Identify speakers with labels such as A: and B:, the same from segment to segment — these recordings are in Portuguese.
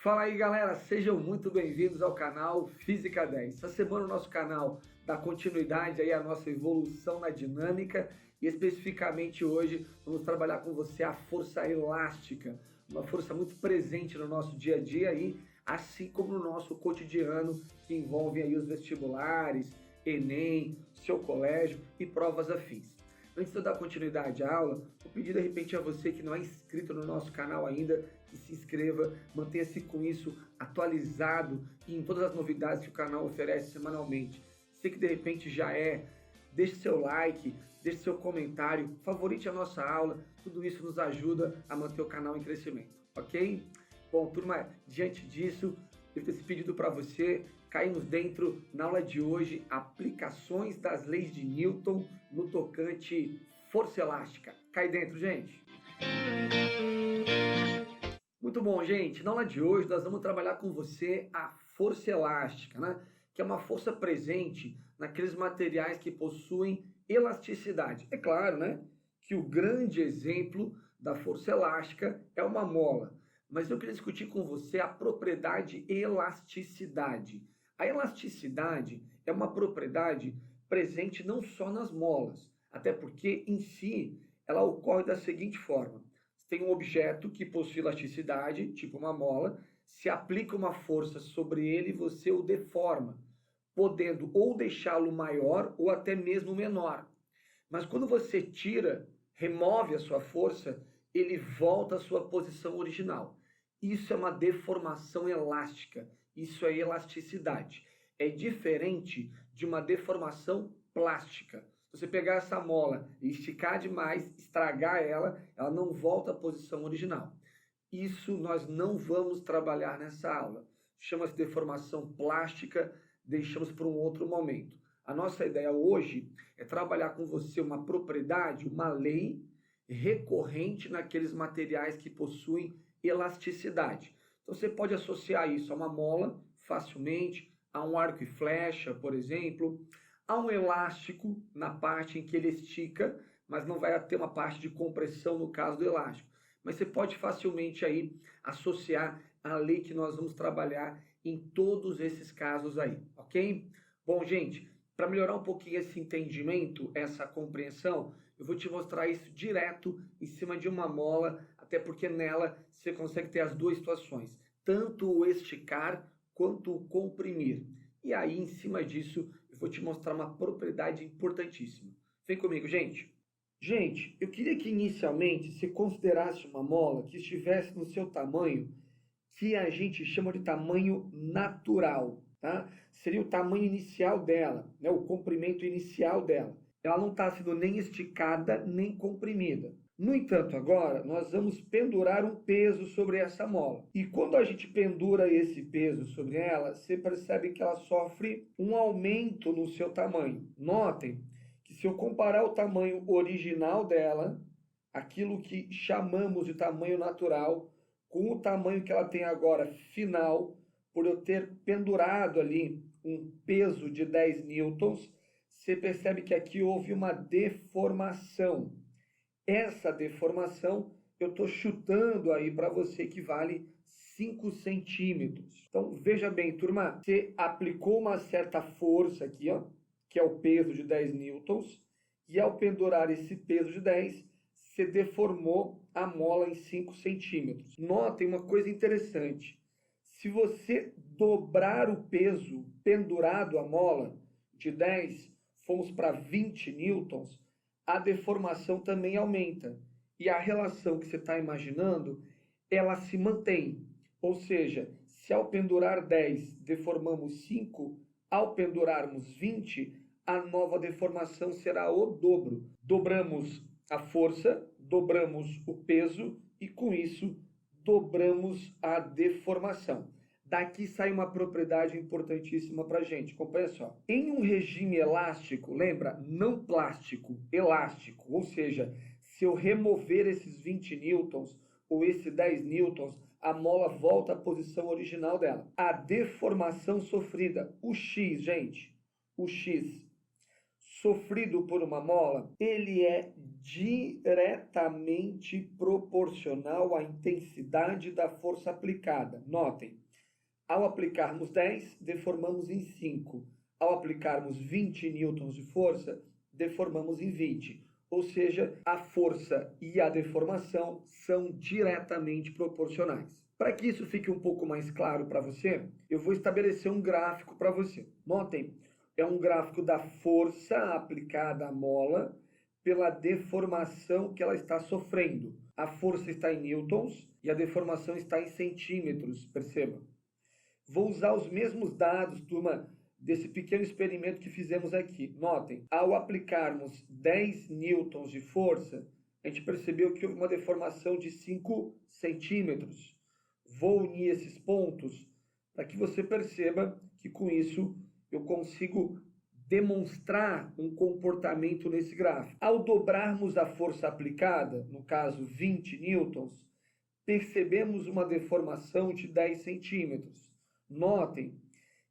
A: Fala aí, galera, sejam muito bem-vindos ao canal Física 10. Essa semana o nosso canal dá continuidade aí à nossa evolução na dinâmica e especificamente hoje vamos trabalhar com você a força elástica, uma força muito presente no nosso dia a dia aí, assim como no nosso cotidiano, que envolve aí os vestibulares, Enem, seu colégio e provas afins. Antes de eu dar continuidade à aula, vou pedir de repente a você que não é inscrito no nosso canal ainda, que se inscreva, mantenha-se com isso atualizado e em todas as novidades que o canal oferece semanalmente. Você que de repente já é, deixe seu like, deixe seu comentário, favorite a nossa aula, tudo isso nos ajuda a manter o canal em crescimento, ok? Bom, turma, diante disso, eu tenho esse pedido para você. Caímos dentro, na aula de hoje, aplicações das leis de Newton no tocante força elástica. Cai dentro, gente! Muito bom, gente. Na aula de hoje, nós vamos trabalhar com você a força elástica, né? Que é uma força presente naqueles materiais que possuem elasticidade. É claro, né? Que o grande exemplo da força elástica é uma mola. Mas eu queria discutir com você a propriedade elasticidade. A elasticidade é uma propriedade presente não só nas molas, até porque, em si, ela ocorre da seguinte forma. Você tem um objeto que possui elasticidade, tipo uma mola, se aplica uma força sobre ele e você o deforma, podendo ou deixá-lo maior ou até mesmo menor. Mas quando você tira, remove a sua força, ele volta à sua posição original. Isso é uma deformação elástica, isso é elasticidade. É diferente de uma deformação plástica. Se você pegar essa mola e esticar demais, estragar ela, ela não volta à posição original. Isso nós não vamos trabalhar nessa aula. Chama-se deformação plástica, deixamos para um outro momento. A nossa ideia hoje é trabalhar com você uma propriedade, uma lei recorrente naqueles materiais que possuem elasticidade. Então você pode associar isso a uma mola facilmente, a um arco e flecha, por exemplo, a um elástico na parte em que ele estica, mas não vai ter uma parte de compressão no caso do elástico. Mas você pode facilmente aí associar a lei que nós vamos trabalhar em todos esses casos aí, ok? Bom, gente, para melhorar um pouquinho esse entendimento, essa compreensão, eu vou te mostrar isso direto em cima de uma mola, até porque nela você consegue ter as duas situações, tanto o esticar quanto o comprimir. E aí, em cima disso, eu vou te mostrar uma propriedade importantíssima. Vem comigo, gente. Gente, eu queria que inicialmente você considerasse uma mola que estivesse no seu tamanho, que a gente chama de tamanho natural, tá? Seria o tamanho inicial dela, né? O comprimento inicial dela. Ela não está sendo nem esticada, nem comprimida. No entanto, agora, nós vamos pendurar um peso sobre essa mola. E quando a gente pendura esse peso sobre ela, você percebe que ela sofre um aumento no seu tamanho. Notem que se eu comparar o tamanho original dela, aquilo que chamamos de tamanho natural, com o tamanho que ela tem agora final, por eu ter pendurado ali um peso de 10 newtons, você percebe que aqui houve uma deformação. Essa deformação eu estou chutando aí para você que vale 5 centímetros. Então, veja bem, turma, você aplicou uma certa força aqui, ó, que é o peso de 10 newtons, e ao pendurar esse peso de 10, você deformou a mola em 5 centímetros. Notem uma coisa interessante. Se você dobrar o peso pendurado à mola de 10, fomos para 20 newtons, a deformação também aumenta. E a relação que você está imaginando, ela se mantém. Ou seja, se ao pendurar 10 deformamos 5, ao pendurarmos 20, a nova deformação será o dobro. Dobramos a força, dobramos o peso e com isso dobramos a deformação. Daqui sai uma propriedade importantíssima para a gente. Acompanha só. Em um regime elástico, lembra? Não plástico, elástico. Ou seja, se eu remover esses 20 newtons ou esses 10 newtons, a mola volta à posição original dela. A deformação sofrida, o X, gente, o X, sofrido por uma mola, ele é diretamente proporcional à intensidade da força aplicada. Notem, ao aplicarmos 10, deformamos em 5. Ao aplicarmos 20 newtons de força, deformamos em 20. Ou seja, a força e a deformação são diretamente proporcionais. Para que isso fique um pouco mais claro para você, eu vou estabelecer um gráfico para você. Notem, é um gráfico da força aplicada à mola pela deformação que ela está sofrendo. A força está em newtons e a deformação está em centímetros, perceba. Vou usar os mesmos dados, turma, desse pequeno experimento que fizemos aqui. Notem, ao aplicarmos 10 newtons de força, a gente percebeu que houve uma deformação de 5 centímetros. Vou unir esses pontos para que você perceba que com isso eu consigo demonstrar um comportamento nesse gráfico. Ao dobrarmos a força aplicada, no caso 20 newtons, percebemos uma deformação de 10 centímetros. Notem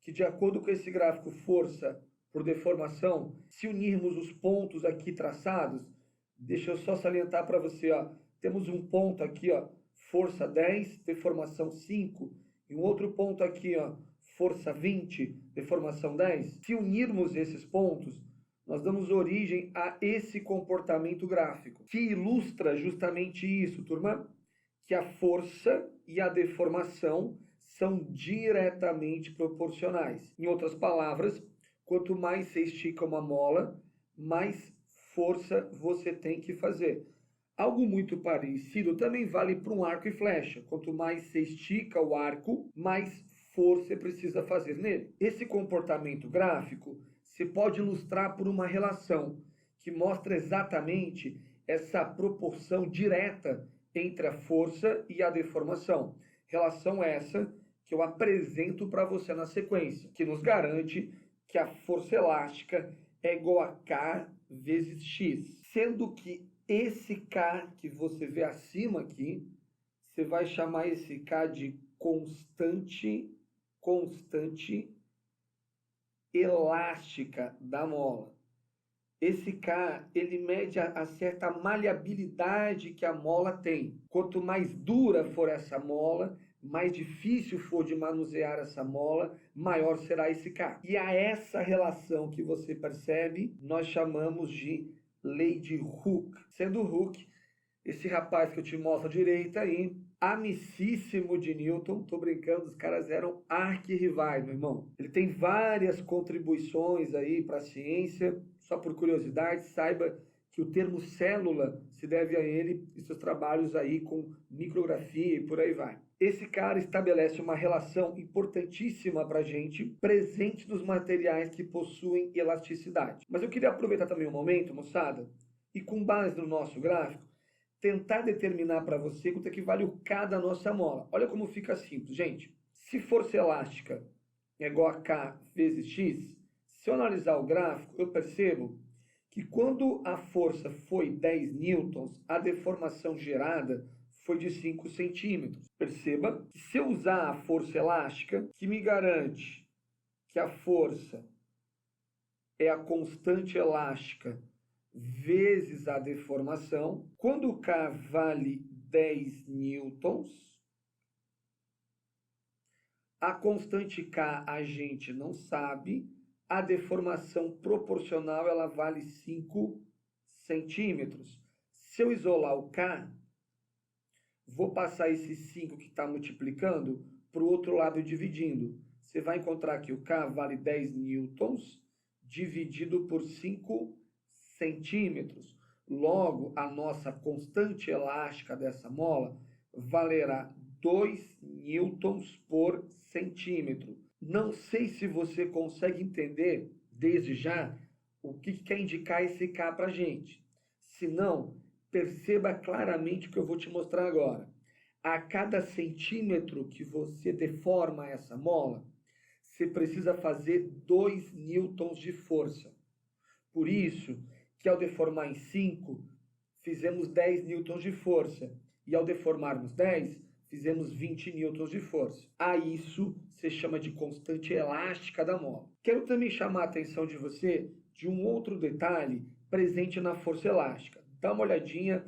A: que, de acordo com esse gráfico força por deformação, se unirmos os pontos aqui traçados, deixa eu só salientar para você, ó, temos um ponto aqui, ó, força 10, deformação 5, e um outro ponto aqui, ó, força 20, deformação 10. Se unirmos esses pontos, nós damos origem a esse comportamento gráfico, que ilustra justamente isso, turma, que a força e a deformação são diretamente proporcionais. Em outras palavras, quanto mais você estica uma mola, mais força você tem que fazer. Algo muito parecido também vale para um arco e flecha. Quanto mais você estica o arco, mais força você precisa fazer nele. Esse comportamento gráfico se pode ilustrar por uma relação que mostra exatamente essa proporção direta entre a força e a deformação. Relação essa que eu apresento para você na sequência, que nos garante que a força elástica é igual a K vezes X. Sendo que esse K que você vê acima aqui, você vai chamar esse K de constante elástica da mola. Esse K, ele mede a certa maleabilidade que a mola tem. Quanto mais dura for essa mola, mais difícil for de manusear essa mola, maior será esse K. E a essa relação que você percebe, nós chamamos de lei de Hooke. Sendo Hooke, esse rapaz que eu te mostro à direita aí, amicíssimo de Newton, tô brincando, os caras eram arquirrivais, meu irmão. Ele tem várias contribuições aí para a ciência. Só por curiosidade, saiba que o termo célula se deve a ele e seus trabalhos aí com micrografia e por aí vai. Esse cara estabelece uma relação importantíssima para a gente, presente nos materiais que possuem elasticidade. Mas eu queria aproveitar também um momento, moçada, e com base no nosso gráfico, tentar determinar para você quanto é que vale o K da nossa mola. Olha como fica simples, gente. Se força elástica é igual a K vezes X, se eu analisar o gráfico, eu percebo que quando a força foi 10 newtons, a deformação gerada foi de 5 centímetros. Perceba que se eu usar a força elástica, que me garante que a força é a constante elástica vezes a deformação, quando o K vale 10 newtons, a constante K a gente não sabe, a deformação proporcional ela vale 5 centímetros. Se eu isolar o K, vou passar esse 5 que está multiplicando para o outro lado dividindo. Você vai encontrar que o K vale 10 newtons dividido por 5 centímetros. Logo, a nossa constante elástica dessa mola valerá 2 newtons por centímetro. Não sei se você consegue entender, desde já, o que quer indicar esse K para a gente. Se não, perceba claramente o que eu vou te mostrar agora. A cada centímetro que você deforma essa mola, você precisa fazer 2 newtons de força. Por isso que ao deformar em 5, fizemos 10 newtons de força. E ao deformarmos 10, fizemos 20 newtons de força. A isso se chama de constante elástica da mola. Quero também chamar a atenção de você de um outro detalhe presente na força elástica. Dá uma olhadinha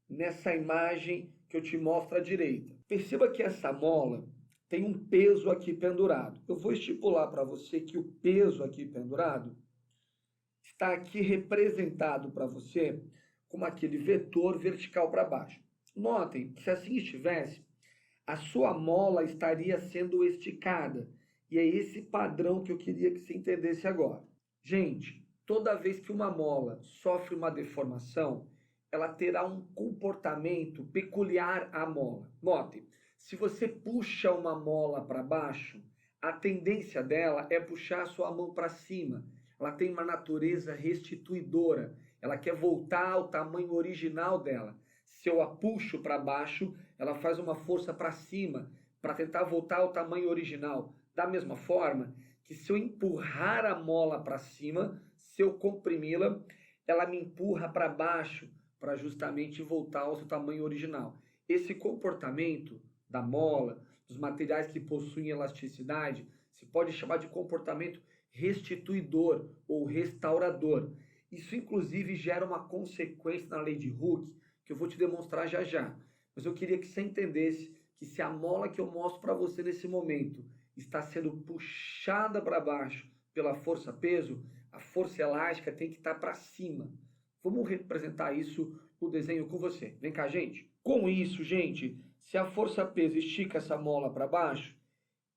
A: nessa imagem que eu te mostro à direita. Perceba que essa mola tem um peso aqui pendurado. Eu vou estipular para você que o peso aqui pendurado está aqui representado para você como aquele vetor vertical para baixo. Notem, se assim estivesse, a sua mola estaria sendo esticada. E é esse padrão que eu queria que você entendesse agora. Gente, toda vez que uma mola sofre uma deformação, ela terá um comportamento peculiar à mola. Notem, se você puxa uma mola para baixo, a tendência dela é puxar a sua mão para cima. Ela tem uma natureza restituidora. Ela quer voltar ao tamanho original dela. Se eu a puxo para baixo, ela faz uma força para cima, para tentar voltar ao tamanho original. Da mesma forma que se eu empurrar a mola para cima, se eu comprimi-la, ela me empurra para baixo, para justamente voltar ao seu tamanho original. Esse comportamento da mola, dos materiais que possuem elasticidade, se pode chamar de comportamento restituidor ou restaurador. Isso, inclusive, gera uma consequência na lei de Hooke, que eu vou te demonstrar já já. Mas eu queria que você entendesse que se a mola que eu mostro para você nesse momento está sendo puxada para baixo pela força-peso, a força elástica tem que estar para cima. Vamos representar isso no desenho com você. Vem cá, gente. Com isso, gente, se a força-peso estica essa mola para baixo,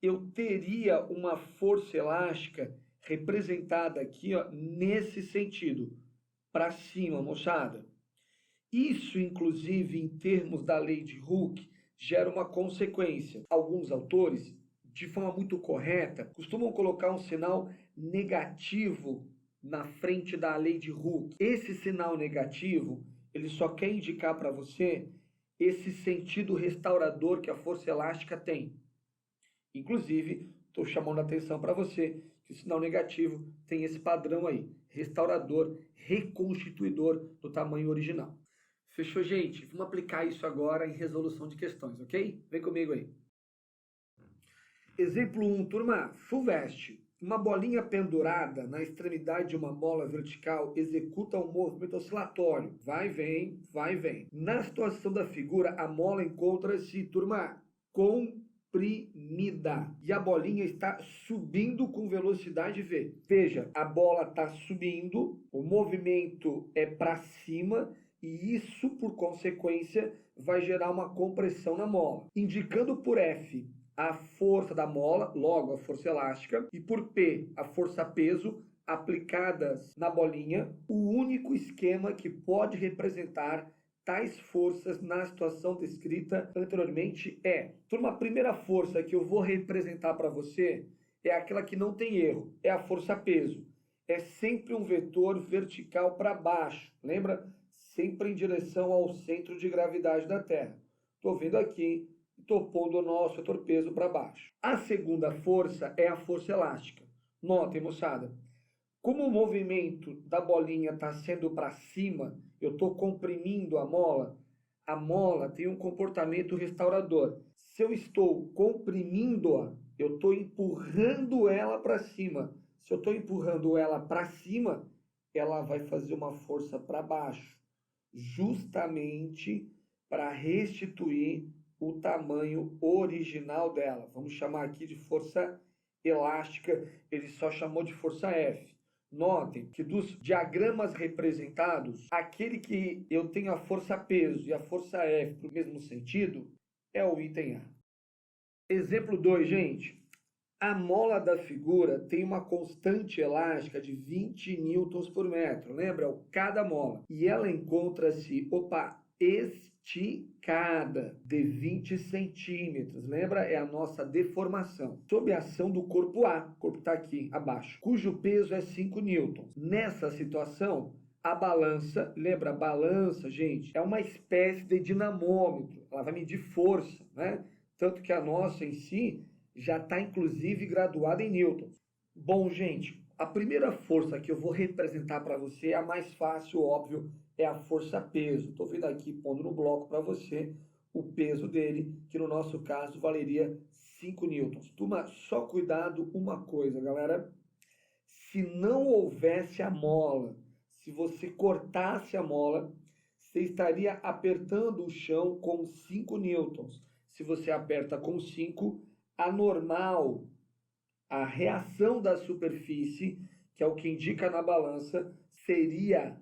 A: eu teria uma força elástica representada aqui, ó, nesse sentido, para cima, moçada. Isso, inclusive, em termos da lei de Hooke, gera uma consequência. Alguns autores, de forma muito correta, costumam colocar um sinal negativo na frente da lei de Hooke. Esse sinal negativo, ele só quer indicar para você esse sentido restaurador que a força elástica tem. Inclusive, estou chamando a atenção para você que o sinal negativo tem esse padrão aí, restaurador, reconstituidor do tamanho original. Fechou, gente? Vamos aplicar isso agora em resolução de questões, ok? Vem comigo aí. Exemplo 1, turma. Fulvestre. Uma bolinha pendurada na extremidade de uma mola vertical executa um movimento oscilatório. Vai, vem, vai, vem. Na situação da figura, a mola encontra-se, turma, comprimida. E a bolinha está subindo com velocidade V. Veja, a bola está subindo, o movimento é para cima, e isso, por consequência, vai gerar uma compressão na mola. Indicando por F a força da mola, logo a força elástica, e por P a força-peso aplicadas na bolinha, o único esquema que pode representar tais forças na situação descrita anteriormente é... Turma, a primeira força que eu vou representar para você é aquela que não tem erro, é a força-peso. É sempre um vetor vertical para baixo, lembra? Sempre em direção ao centro de gravidade da Terra. Estou vindo aqui e estou pondo o nosso vetor peso para baixo. A segunda força é a força elástica. Notem, moçada, como o movimento da bolinha está sendo para cima, eu estou comprimindo a mola tem um comportamento restaurador. Se eu estou comprimindo-a, eu estou empurrando ela para cima. Se eu estou empurrando ela para cima, ela vai fazer uma força para baixo, justamente para restituir o tamanho original dela. Vamos chamar aqui de força elástica, ele só chamou de força F. Notem que dos diagramas representados, aquele que eu tenho a força peso e a força F para o mesmo sentido é o item A. Exemplo 2, gente. A mola da figura tem uma constante elástica de 20 newtons por metro. Lembra? É o K da mola. E ela encontra-se, esticada de 20 centímetros. Lembra? É a nossa deformação. Sob a ação do corpo A, o corpo está aqui abaixo, cujo peso é 5 newtons. Nessa situação, a balança, lembra? A balança, gente, é uma espécie de dinamômetro. Ela vai medir força, né? Tanto que a nossa em si já está, inclusive, graduada em newtons. Bom, gente, a primeira força que eu vou representar para você é a mais fácil, óbvio, é a força-peso. Estou vendo aqui, pondo no bloco para você o peso dele, que no nosso caso valeria 5 newtons. Turma, só cuidado uma coisa, galera. Se não houvesse a mola, se você cortasse a mola, você estaria apertando o chão com 5 newtons. Se você aperta com 5, a normal, a reação da superfície, que é o que indica na balança, seria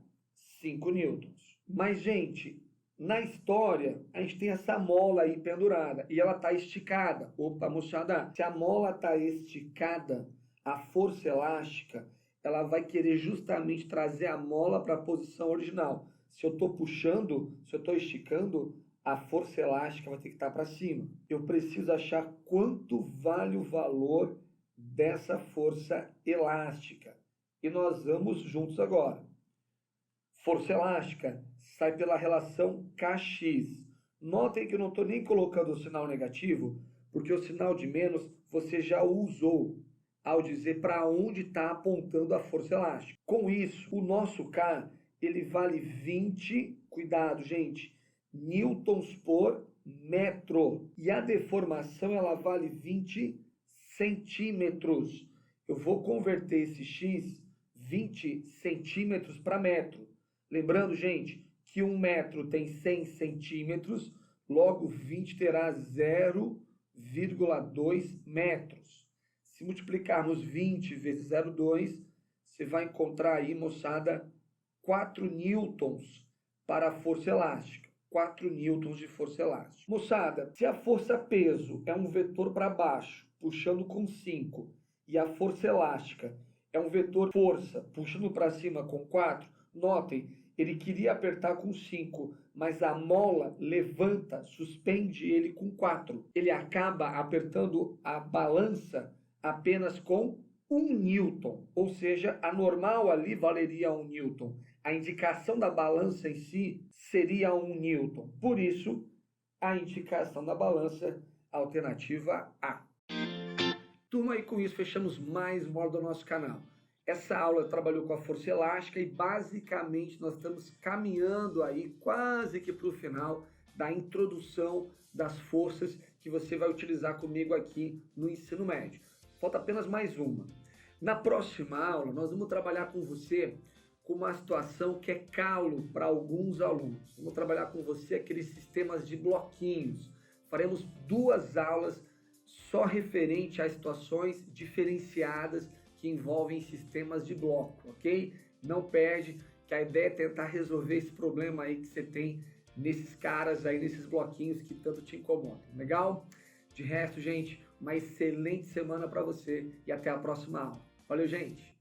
A: 5 newtons. Mas, gente, na história, a gente tem essa mola aí pendurada e ela está esticada. Opa, moçada, se a mola está esticada, a força elástica, ela vai querer justamente trazer a mola para a posição original. Se eu estou puxando, se eu estou esticando, a força elástica vai ter que estar para cima. Eu preciso achar quanto vale o valor dessa força elástica. E nós vamos juntos agora. Força elástica sai pela relação Kx. Notem que eu não estou nem colocando o sinal negativo, porque o sinal de menos você já usou ao dizer para onde está apontando a força elástica. Com isso, o nosso K ele vale 20, cuidado gente, newtons por metro. E a deformação ela vale 20 centímetros. Eu vou converter esse X 20 centímetros para metro. Lembrando, gente, que 1 metro tem 100 centímetros, logo 20 terá 0,2 metros. Se multiplicarmos 20 vezes 0,2, você vai encontrar aí, moçada, 4 newtons para a força elástica. 4 newtons de força elástica. Moçada, se a força peso é um vetor para baixo, puxando com 5, e a força elástica é um vetor força, puxando para cima com 4, notem, ele queria apertar com 5, mas a mola levanta, suspende ele com 4. Ele acaba apertando a balança apenas com 1 newton, ou seja, a normal ali valeria 1 newton. A indicação da balança em si seria 1 newton. Por isso, a indicação da balança, alternativa A. Turma, e com isso fechamos mais uma aula do nosso canal. Essa aula trabalhou com a força elástica e basicamente nós estamos caminhando aí quase que para o final da introdução das forças que você vai utilizar comigo aqui no ensino médio. Falta apenas mais uma. Na próxima aula nós vamos trabalhar com você com uma situação que é calo para alguns alunos. Vamos trabalhar com você aqueles sistemas de bloquinhos. Faremos 2 aulas só referente a situações diferenciadas que envolvem sistemas de bloco, ok? Não perde, que a ideia é tentar resolver esse problema aí que você tem nesses caras aí, nesses bloquinhos que tanto te incomodam, legal? De resto, gente, uma excelente semana para você e até a próxima aula. Valeu, gente!